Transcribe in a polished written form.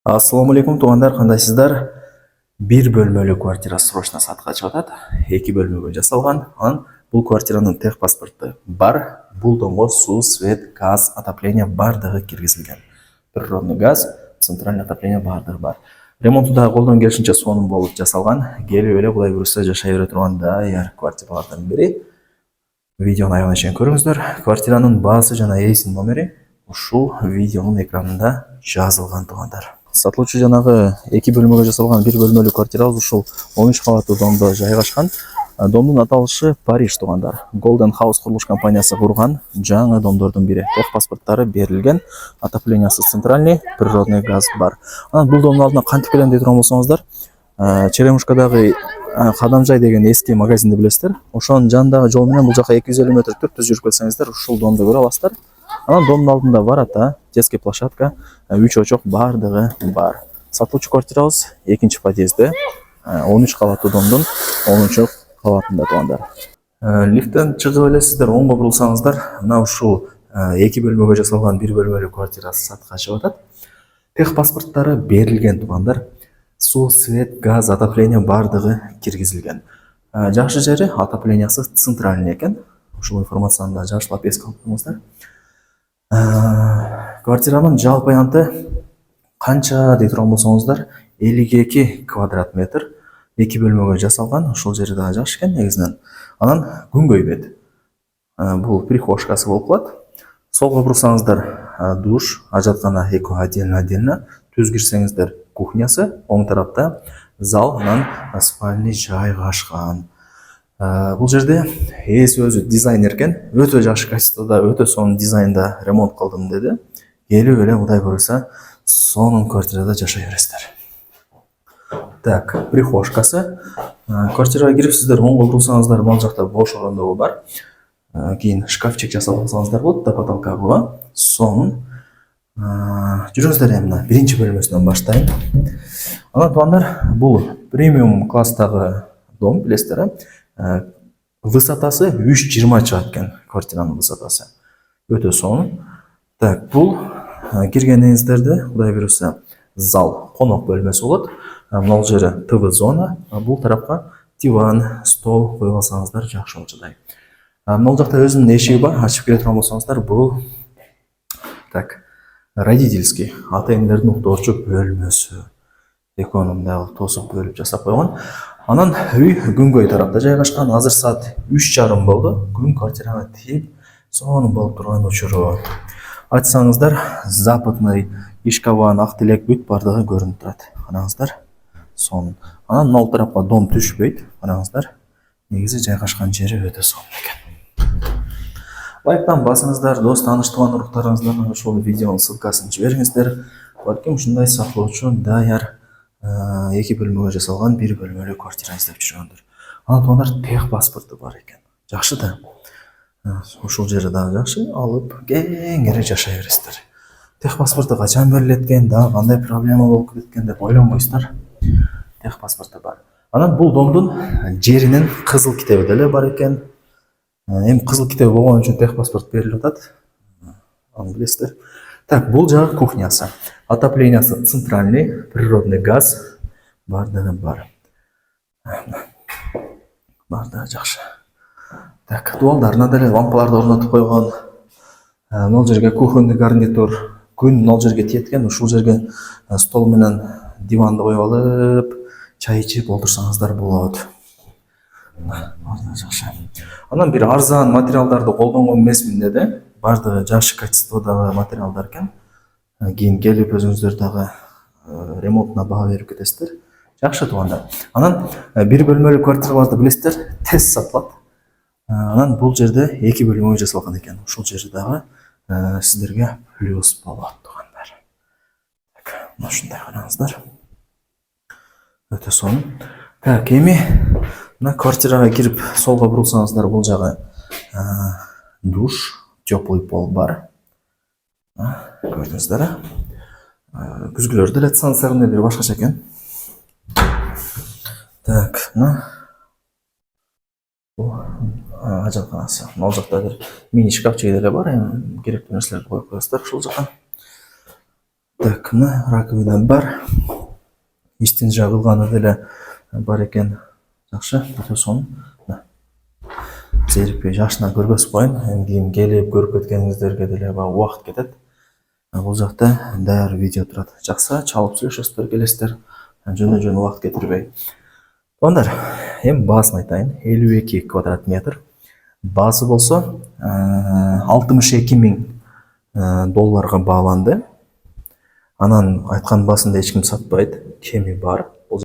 Ассаламу алейкум, туғандар, қандайсыздар? Bir бөлмелі квартира срочно сатқа шығады. 2 бөлмеге жасалған. Бұл квартираның техпаспорты бар. Бұл домға су, свет, газ, отопление бардығы кіргізілген. Природный газ, центральный отопление бардығы бар. Ремонты да қолдан келшінше соның болып жасалған. Келі өлі бұлай бүрісі жашай өре тұрғанда квартиралардан бері. Видеоны аяғына шейін көріңіздер. Квартираның басы жана эйсин номері ушул видеоның экранында жазылған, туғандар. Сатылуучу жанагы 2 бөлмөгө жасалган 1 бөлмөлүү квартира ушул 13 кабаттуу домдо жайгашкан. Домдун аталышы Париж, тугандар. Golden House курулуш компаниясы курган жаңы домдордун бири. Техпаспорттары берилген, отоплениясы центральный, природный газ бар. Бул домдун алдына кантип келем дей турган болсоңуздар, Черемушкадагы Кадамжай деген эски магазинди билесиздер. Ошонун жанындагы жол менен бул жака 250 метр түрттүз жүрүп келсеңиздер, ушул домду көрө аласыздар. Домдун алдында варата, детский площадка, 3 очок бардыгы бар. Сатылуучу квартирабыз 2-нчи подъезде, 13 кабаттуу домдун 10-нчу кабатында, тугандар. Лифттен чыгып элесиздер, оңго бурулсаңыздар, мына ушул 2 бөлмөгө жасалган 1 бөлмөлүү квартира сатка чыгып атат. Техпаспорттары берилген, тугандар. Су, свет, газ, отопление бардыгы киргизилген. Жакшы жери отоплениясы центральный экен. Ушул информацияны да жакшылап эске алып коюңуздар. Квартиранын жалпы аянты канча дей турган болсоңуздар, 52 квадрат метр 2 бөлмөгө жасалган. Ошол жери да жакшы экен негизинен. Анан күнгөй бет. Бул прихожкасы болуп калат. Солго бурсаңыздар душ, ажаткана эки отдельно. Түз кирсеңиздер кухнясы, оң тарапта зал, анан спальный жайгашкан. Бұл жерде өзі дизайнер екен, өтө жакшы качествода, өтө сонун дизайнда ремонт кылдым деди. Келип эле Кудай буйруса, сонун квартирада жашай бересиздер. Так, прихожкасы. Квартирага кирипсиздер, оңго бурсаңыздар, мал жакта бош орондогу бар. Кийин шкафчик жасап алсаңыздар болот, до потолка. Сонун. Жүрүңүздөр эмне, 1-нчи бөлмөсүнөн баштайын. Анан тугандар, бул премиум класстагы дом, билесиздер. Высотасы 320 чыгат экен, квартиранын высотасы. Өтө сонун. Так, бул киргениңиздерде, Кудай буйруса, зал, конок бөлмөсү болот. Мына жери ТВ зона, бул тарапка диван, стол коюп алсаңыздар жакшы болчудай. Мына жакта өзүнүн эшиги бар, ачып кире турган болсоңуздар, бул так, родительский, ата-энелердин уктоочу бөлмөсү. Экөөнү мындай тосуп бөлүп жасап койгон. Анан үй күнгөй тарапта жайгашкан. Азыр саат 3:30 болду. Күн квартирага тийип, сонун болуп турган учуру. Айтсаңыздар, западный, ишкабан, ак тилек бүт бардыгы көрүнүп турат. Караңыздар, сонун. Анан мына тарапка дом түшпөйт. Караңыздар, негизи жайгашкан жери өтө сонун экен. Лайктан басыңыздар, дос тааныш туган уруктарыңыздарга ошол видеонун ссылкасын жибериңиздер. Балким ушундай сактоочу даяр 2 бөлмөгө жасалган 1 бөлмөлүү квартира издеп жүргөндөр. Анан тугандар техпаспорту бар экен. Жакшы да. Ушул жери дагы жакшы, алып кеңири жашай бересиздер. Техпаспорту качан берилет экен, дагы кандай проблема болуп кеткен деп ойлонбойсуздар. Техпаспорту бар. Анан бул домдун жеринин кызыл китеби деле бар экен. Эми кызыл китеби болгон үчүн техпаспорт берилип атат. Аны билесиздер. Так, бул жагы кухнясы. Отоплениясы центральный, природный газ бардыгы бар. Бардыгы жакшы. Так, дуалдарына деле лампаларды орнотуп койгон. Мына жерге кухонный гарнитур, күн мына жерге тиеткен, ушул жерге стол менен диванды коюп алып, чай ичип олтурсаңыздар болот. Бардыгы жакшы. Анан бир арзан материалдарды колдонгон эмесмин деди. Бардыгы жакшы качестводагы материалдар экен. Кийин келип өзүңүздөр дагы ремонтуна баа берип кетесиздер. Жакшы тугандар. Анан 1 бөлмөлүү квартираларды билесиздер, тез сатылат. Анан бул жерде 2 бөлмөгө жасалган экен. Ушул жери дагы сиздерге плюс болот, тугандар. Так, мына ушундай караңыздар. Өтө сонун. Так, эми мына квартирага кирип солго бурулсаңыздар, бул жагы душ, теплый пол бар. Көрдүңүздөр. Күзгүлөр деле сансарында бир башкача экен. Так, ажалканасы. Мына жакта бир мини шкафчик деле бар, эми керектүү нерселерди коюп коесуздар ушул жака. Так, мына раковина бар. Иштин жагылганы деле бар экен. Жакшы, өтө сонун. Зерикпей жашынан көргөзүп коеюн. Эми кийин келип көрүп кеткениңиздерге деле баягы убакыт кетет. Бул жакта даяр видео турат. Жакса, чалып сүйлөшөсүздөр, келесиздер. Жөн убакыт кетирбей. Ондар, эми баасын айтайын. 52 квадрат метр. Баасы болсо 62.000 долларга бааланды. Анан айткан баасында эч ким сатпайт, кеми бар.